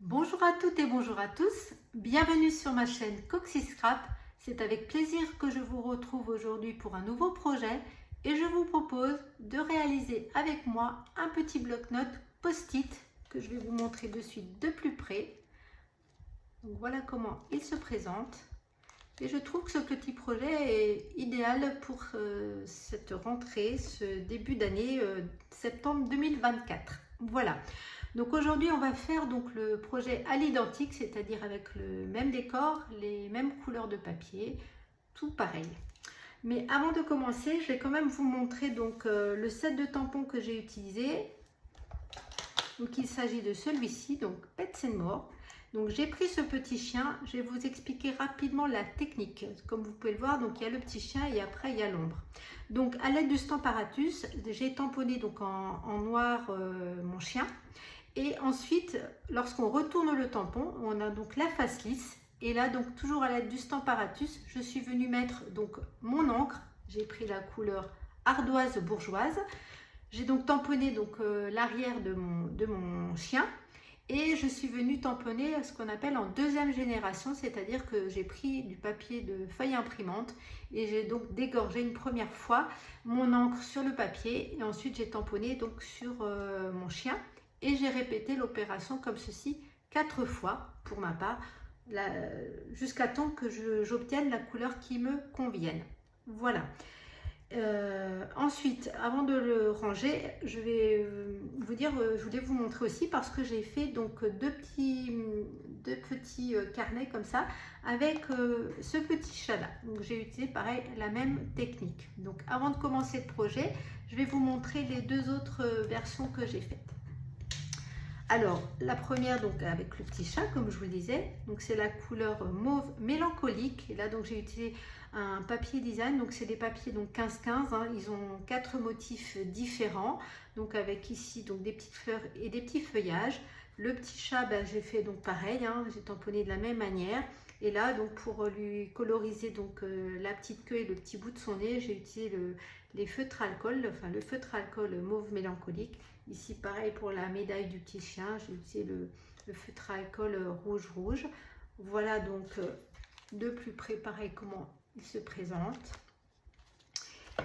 Bonjour à toutes et bonjour à tous, bienvenue sur ma chaîne Coxy Scrap. C'est avec plaisir que je vous retrouve aujourd'hui pour un nouveau projet et je vous propose de réaliser avec moi un petit bloc-notes post-it que je vais vous montrer de suite de plus près. Donc voilà comment il se présente et je trouve que ce petit projet est idéal pour cette rentrée, ce début d'année septembre 2024. Voilà. Donc aujourd'hui on va faire donc le projet à l'identique, c'est-à-dire avec le même décor, les mêmes couleurs de papier, tout pareil. Mais avant de commencer, je vais quand même vous montrer donc le set de tampons que j'ai utilisé. Donc il s'agit de celui-ci, donc Pets and More. Donc j'ai pris ce petit chien, je vais vous expliquer rapidement la technique. Comme vous pouvez le voir, donc il y a le petit chien et après il y a l'ombre. Donc à l'aide du Stamparatus, j'ai tamponné donc en noir mon chien. Et ensuite, lorsqu'on retourne le tampon, on a donc la face lisse. Et là, donc toujours à l'aide du Stamparatus, je suis venue mettre donc mon encre. J'ai pris la couleur ardoise bourgeoise. J'ai donc tamponné donc l'arrière de mon chien. Et je suis venue tamponner ce qu'on appelle en deuxième génération, c'est-à-dire que j'ai pris du papier de feuille imprimante et j'ai donc dégorgé une première fois mon encre sur le papier et ensuite j'ai tamponné donc sur mon chien et j'ai répété l'opération comme ceci 4 fois pour ma part jusqu'à temps que j'obtienne la couleur qui me convienne. Voilà. Ensuite, avant de le ranger, je vais vous dire, je voulais vous montrer aussi parce que j'ai fait donc deux petits carnets comme ça avec ce petit chat là. Donc j'ai utilisé pareil la même technique. Donc avant de commencer le projet, je vais vous montrer les deux autres versions que j'ai faites. Alors la première donc avec le petit chat comme je vous le disais, donc c'est la couleur mauve mélancolique et là donc j'ai utilisé un papier design, donc c'est des papiers donc 15-15, hein, ils ont 4 motifs différents, donc avec ici donc des petites fleurs et des petits feuillages. Le petit chat, ben, j'ai fait donc pareil, hein, j'ai tamponné de la même manière et là donc pour lui coloriser donc la petite queue et le petit bout de son nez, j'ai utilisé les feutres alcool, enfin le feutre alcool mauve mélancolique. Ici pareil pour la médaille du petit chien, j'ai utilisé le feutre alcool rouge. Voilà donc de plus près pareil comment il se présente.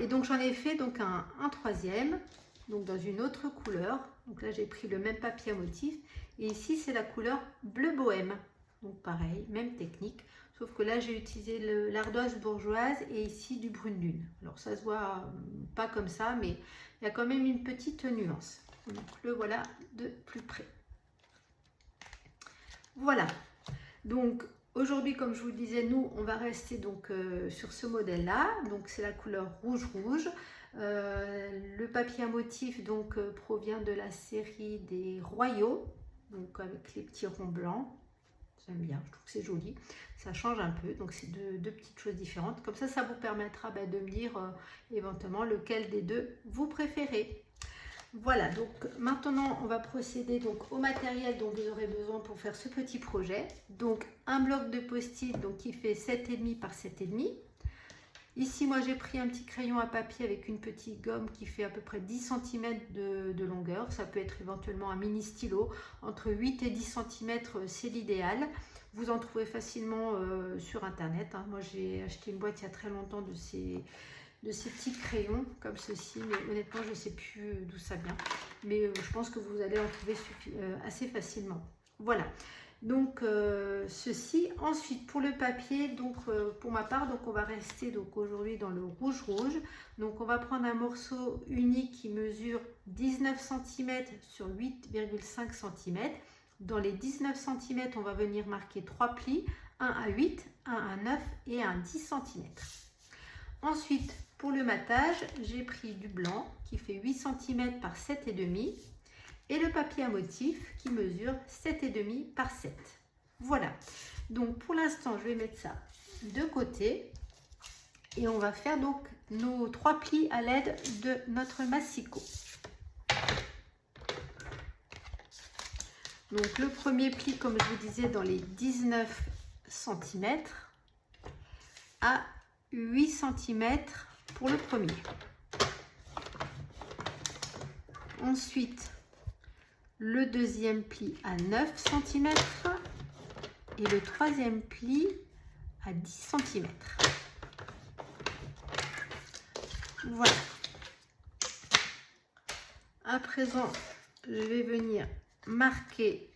Et donc j'en ai fait donc un troisième, donc dans une autre couleur. Donc là j'ai pris le même papier à motif et ici c'est la couleur bleu bohème. Donc pareil, même technique, sauf que là j'ai utilisé l'ardoise bourgeoise et ici du brune lune. Alors ça se voit pas comme ça, mais il y a quand même une petite nuance. Donc le voilà de plus près. Voilà. Donc aujourd'hui, comme je vous le disais, nous on va rester donc sur ce modèle là. Donc c'est la couleur rouge. Le papier à motif donc provient de la série des Royaux, donc avec les petits ronds blancs. J'aime bien, je trouve que c'est joli, ça change un peu, donc c'est deux petites choses différentes. Comme ça vous permettra de me dire éventuellement lequel des deux vous préférez. Voilà, donc maintenant on va procéder donc au matériel dont vous aurez besoin pour faire ce petit projet. Donc un bloc de post-it donc qui fait 7,5 par 7,5. Ici moi j'ai pris un petit crayon à papier avec une petite gomme qui fait à peu près 10 cm de longueur. Ça peut être éventuellement un mini stylo. Entre 8 et 10 cm c'est l'idéal. Vous en trouvez facilement sur internet, hein. Moi j'ai acheté une boîte il y a très longtemps de ces petits crayons comme ceci, mais honnêtement je ne sais plus d'où ça vient, mais je pense que vous allez en trouver assez facilement. Voilà, donc ceci. Ensuite pour le papier, donc pour ma part, donc on va rester donc aujourd'hui dans le rouge. Donc on va prendre un morceau unique qui mesure 19 cm sur 8,5 cm. Dans les 19 cm on va venir marquer 3 plis, un à 8, un à 9 et un 10 cm. Ensuite, pour le matage, j'ai pris du blanc qui fait 8 cm par 7,5 et le papier à motif qui mesure 7,5 par 7. Voilà. Donc pour l'instant, je vais mettre ça de côté et on va faire donc nos 3 plis à l'aide de notre massicot. Donc le premier pli, comme je vous disais, dans les 19 cm à 8 cm pour le premier. Ensuite, le deuxième pli à 9 cm et le troisième pli à 10 cm. Voilà. À présent, je vais venir marquer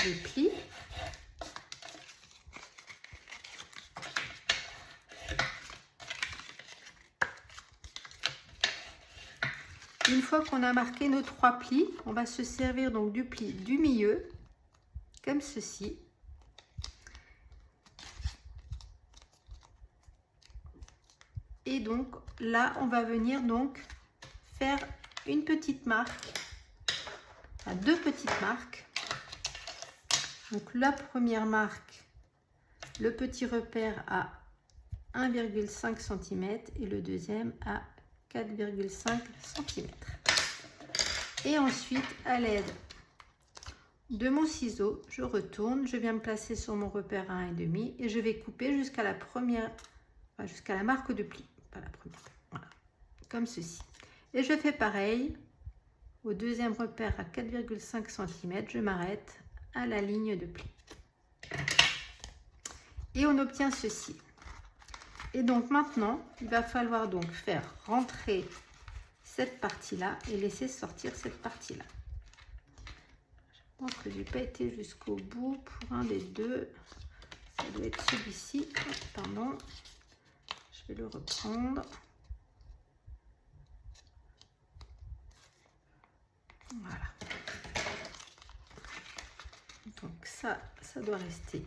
les plis. Une fois qu'on a marqué nos 3 plis, on va se servir donc du pli du milieu, comme ceci. Et donc là, on va venir donc faire une petite marque, enfin 2 petites marques. Donc la première marque, le petit repère à 1,5 cm et le deuxième à 4,5 cm. Et ensuite, à l'aide de mon ciseau, je retourne, je viens me placer sur mon repère à 1,5 et je vais couper jusqu'à la première, enfin, jusqu'à la marque de pli, pas la première, voilà, comme ceci. Et je fais pareil au deuxième repère à 4,5 cm, je m'arrête à la ligne de pli. Et on obtient ceci. Et donc maintenant, il va falloir donc faire rentrer cette partie-là et laisser sortir cette partie-là. Je pense que je n'ai pas été jusqu'au bout pour un des deux. Ça doit être celui-ci. Pardon. Je vais le reprendre. Voilà. Donc ça doit rester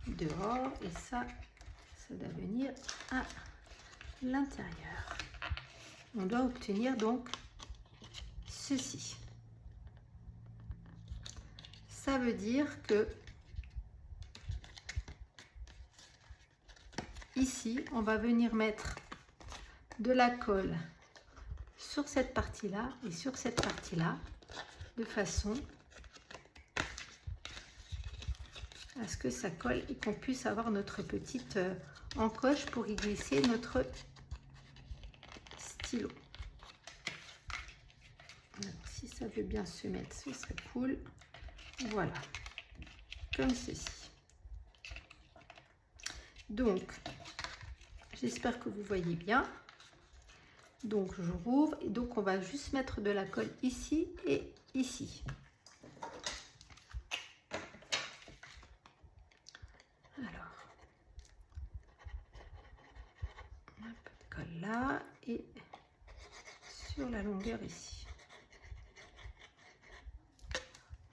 dehors et ça doit venir à l'intérieur. On doit obtenir donc ceci. Ça veut dire que ici, on va venir mettre de la colle sur cette partie-là et sur cette partie-là, de façon à ce que ça colle et qu'on puisse avoir notre petite encoche pour y glisser notre stylo. Alors, si ça veut bien se mettre, ce serait cool. Voilà, comme ceci. Donc, j'espère que vous voyez bien. Donc, je rouvre et donc on va juste mettre de la colle ici et ici. Alors, un peu de colle là et sur la longueur ici.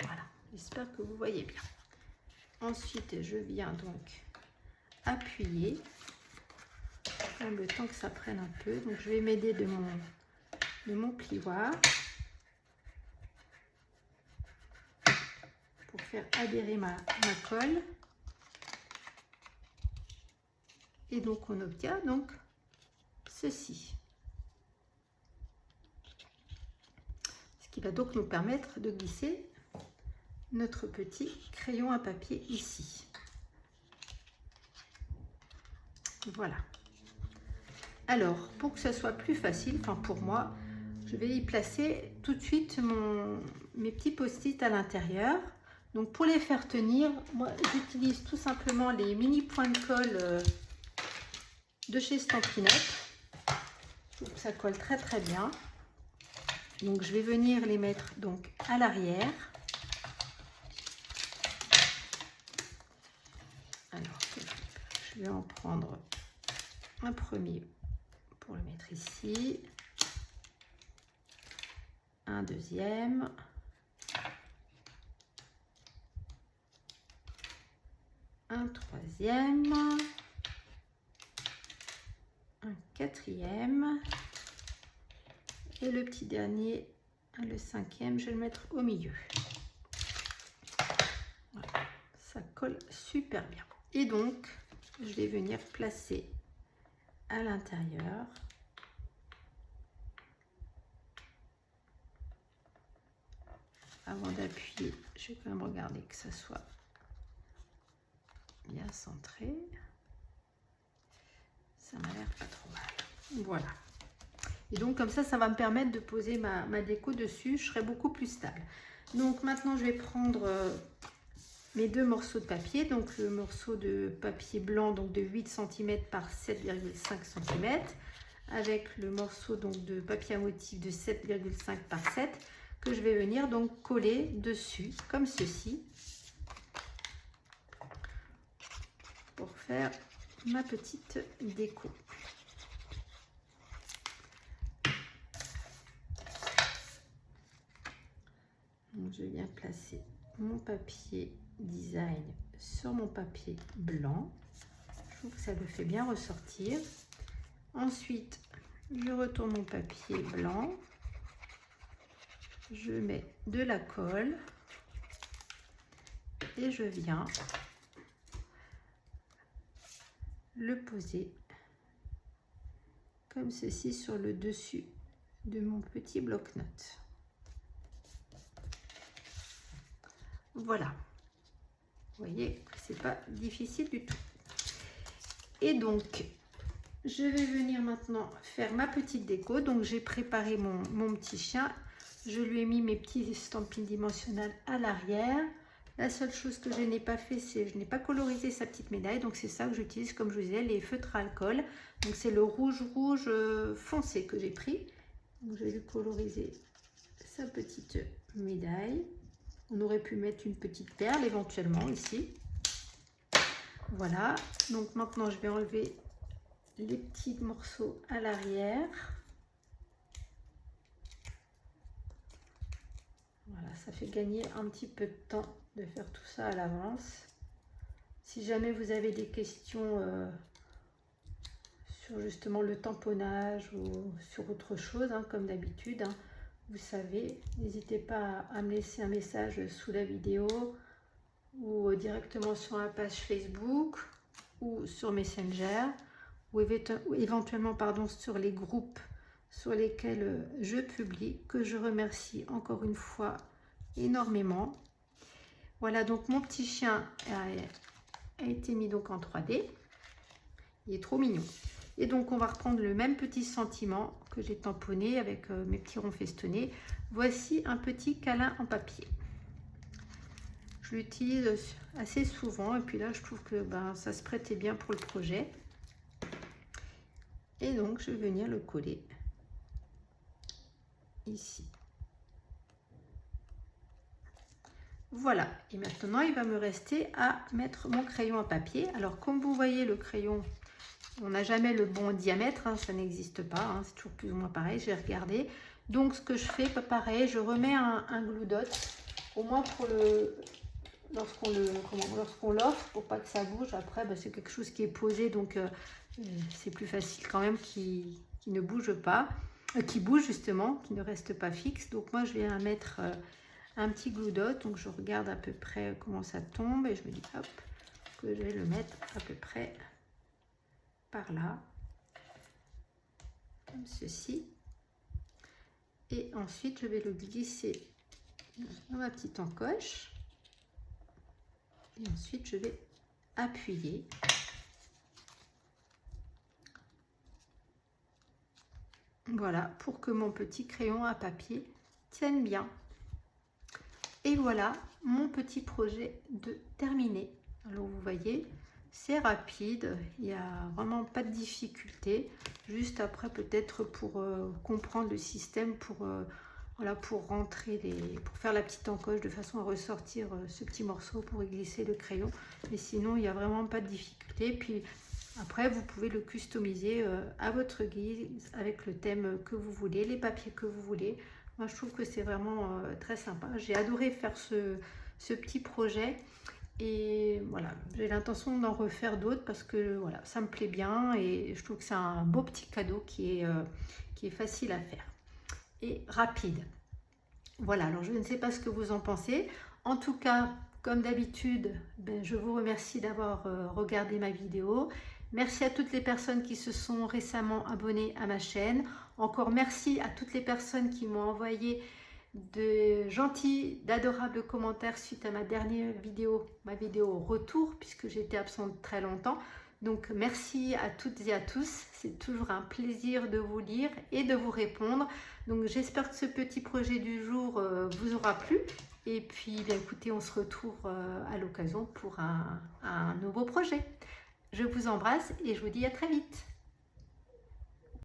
Voilà, j'espère que vous voyez bien. Ensuite, je viens donc appuyer. Le temps que ça prenne un peu, donc je vais m'aider de mon plioir pour faire adhérer ma colle. Et donc on obtient donc ceci, ce qui va donc nous permettre de glisser notre petit crayon à papier ici. Voilà. Alors, pour que ce soit plus facile, enfin pour moi, je vais y placer tout de suite mes petits post-it à l'intérieur. Donc pour les faire tenir, moi j'utilise tout simplement les mini points de colle de chez Stampin' Up. Je trouve que ça colle très très bien. Donc je vais venir les mettre donc à l'arrière. Alors je vais en prendre un premier pour le mettre ici, un deuxième, un troisième, un quatrième et le petit dernier, le cinquième, je vais le mettre au milieu. Voilà, ça colle super bien. Et donc, je vais venir placer à l'intérieur avant d'appuyer. Je vais quand même regarder que ça soit bien centré. Ça m'a l'air pas trop mal. Voilà. Et donc comme ça va me permettre de poser ma déco dessus, je serai beaucoup plus stable. Donc maintenant je vais prendre mes deux morceaux de papier, donc le morceau de papier blanc donc de 8 cm par 7,5 cm, avec le morceau donc de papier à motif de 7,5 par 7, que je vais venir donc coller dessus comme ceci pour faire ma petite déco. Donc je viens placer mon papier design sur mon papier blanc. Je trouve que ça le fait bien ressortir. Ensuite, je retourne mon papier blanc. Je mets de la colle et je viens le poser comme ceci sur le dessus de mon petit bloc-notes. Voilà, vous voyez que c'est pas difficile du tout. Et donc je vais venir maintenant faire ma petite déco. Donc j'ai préparé mon petit chien, je lui ai mis mes petits estampillés dimensionnels à l'arrière. La seule chose que je n'ai pas fait, c'est je n'ai pas colorisé sa petite médaille, donc c'est ça que j'utilise, comme je vous disais, les feutres à alcool. Donc c'est le rouge foncé que j'ai pris. Donc je vais lui coloriser sa petite médaille. On aurait pu mettre une petite perle éventuellement ici. Voilà, donc maintenant je vais enlever les petits morceaux à l'arrière. Voilà, ça fait gagner un petit peu de temps de faire tout ça à l'avance. Si jamais vous avez des questions sur justement le tamponnage ou sur autre chose, hein, comme d'habitude, hein, vous savez, n'hésitez pas à me laisser un message sous la vidéo ou directement sur la page Facebook ou sur Messenger ou éventuellement pardon, sur les groupes sur lesquels je publie, que je remercie encore une fois énormément. Voilà, donc mon petit chien a été mis donc en 3D. Il est trop mignon. Et donc on va reprendre le même petit sentiment que j'ai tamponné avec mes petits ronds festonnés. Voici un petit câlin en papier. Je l'utilise assez souvent et puis là je trouve que ça se prêtait bien pour le projet. Et donc je vais venir le coller ici. Voilà, et maintenant il va me rester à mettre mon crayon à papier. Alors comme vous voyez, le crayon, on n'a jamais le bon diamètre, hein, ça n'existe pas, hein, c'est toujours plus ou moins pareil, j'ai regardé. Donc ce que je fais, pas pareil, je remets un glue dot, au moins pour lorsqu'on l'offre, pour pas que ça bouge. Après, c'est quelque chose qui est posé, donc c'est plus facile quand même qui ne bouge pas, qui bouge justement, qui ne reste pas fixe. Donc moi je vais mettre un petit glue dot, donc je regarde à peu près comment ça tombe et je me dis hop, que je vais le mettre à peu près par là, comme ceci. Et ensuite je vais le glisser dans ma petite encoche et ensuite je vais appuyer. Voilà, pour que mon petit crayon à papier tienne bien. Et voilà mon petit projet de terminé. Alors vous voyez, c'est rapide, il n'y a vraiment pas de difficulté. Juste après peut-être pour comprendre le système, pour rentrer pour faire la petite encoche de façon à ressortir ce petit morceau pour y glisser le crayon. Mais sinon il n'y a vraiment pas de difficulté. Puis après vous pouvez le customiser à votre guise avec le thème que vous voulez, les papiers que vous voulez. Moi, je trouve que c'est vraiment très sympa. J'ai adoré faire ce petit projet. Et voilà, j'ai l'intention d'en refaire d'autres parce que voilà, ça me plaît bien. Et je trouve que c'est un beau petit cadeau qui est facile à faire et rapide. Voilà, alors je ne sais pas ce que vous en pensez. En tout cas, comme d'habitude, je vous remercie d'avoir regardé ma vidéo. Merci à toutes les personnes qui se sont récemment abonnées à ma chaîne. Encore merci à toutes les personnes qui m'ont envoyé de gentils, d'adorables commentaires suite à ma dernière vidéo, ma vidéo retour, puisque j'étais absente très longtemps. Donc merci à toutes et à tous, c'est toujours un plaisir de vous lire et de vous répondre. Donc j'espère que ce petit projet du jour vous aura plu. Et puis bien, écoutez, on se retrouve à l'occasion pour un nouveau projet. Je vous embrasse et je vous dis à très vite.